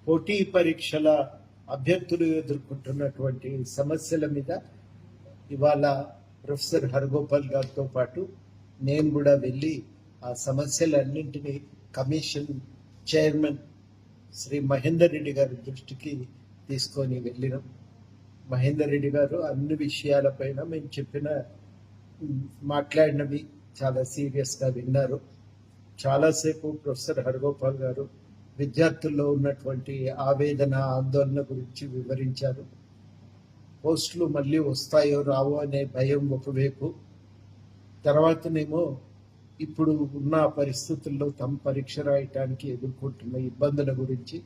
పోటీ పరీక్షల అభ్యర్థులు ఎదుర్కొంటున్నటువంటి సమస్యల మీద ఇవాళ ప్రొఫెసర్ హరగోపాల్ గారితో పాటు నేను కూడా వెళ్ళి ఆ సమస్యలన్నింటినీ కమిషన్ చైర్మన్ శ్రీ మహేందర్ రెడ్డి గారి దృష్టికి తీసుకొని వెళ్ళినాం. మహేందర్ రెడ్డి గారు అన్ని విషయాలపైన మేము చెప్పిన మాట్లాడినవి చాలా సీరియస్గా విన్నారు. చాలాసేపు ప్రొఫెసర్ హరగోపాల్ గారు విద్యార్థుల్లో ఉన్నటువంటి ఆవేదన ఆందోళన గురించి వివరించారు. పోస్టులు మళ్ళీ వస్తాయో రావో అనే భయం ఒకవైపు, తర్వాతనేమో ఇప్పుడు ఉన్న పరిస్థితుల్లో తమ పరీక్ష రాయటానికి ఎదుర్కొంటున్న ఇబ్బందుల గురించి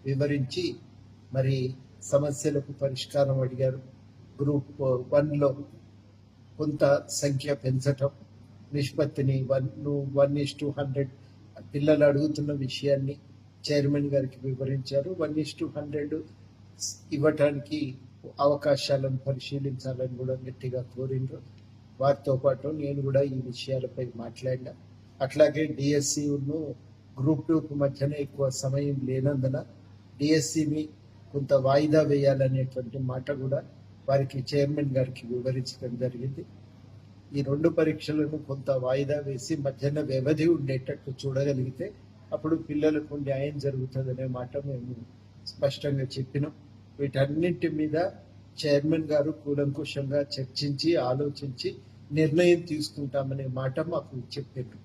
వివరించి మరి సమస్యలకు పరిష్కారం అడిగారు. గ్రూప్ 1లో కొంత సంఖ్య పెంచటం, నిష్పత్తిని 1:100 పిల్లలు అడుగుతున్న విషయాన్ని చైర్మన్ గారికి వివరించారు. 1:100 ఇవ్వటానికి అవకాశాలను పరిశీలించాలని కూడా గట్టిగా కోరిండ్రు. వారితో పాటు నేను కూడా ఈ విషయాలపై మాట్లాడినా. అట్లాగే డిఎస్సిను గ్రూప్ 2కు మధ్యన ఎక్కువ సమయం లేనందున డిఎస్సిని కొంత వాయిదా వేయాలనేటువంటి మాట కూడా వారికి చైర్మన్ గారికి వివరించడం జరిగింది. ఈ 2 పరీక్షలను కొంత వాయిదా వేసి మధ్యన వ్యవధి ఉండేటట్టు చూడగలిగితే అప్పుడు పిల్లలకు న్యాయం జరుగుతుందనే మాట మేము స్పష్టంగా చెప్పినాం. వీటన్నింటి మీద చైర్మన్ గారు కూలంకుషంగా చర్చించి ఆలోచించి నిర్ణయం తీసుకుంటామనే మాట మాకు చెప్పారు.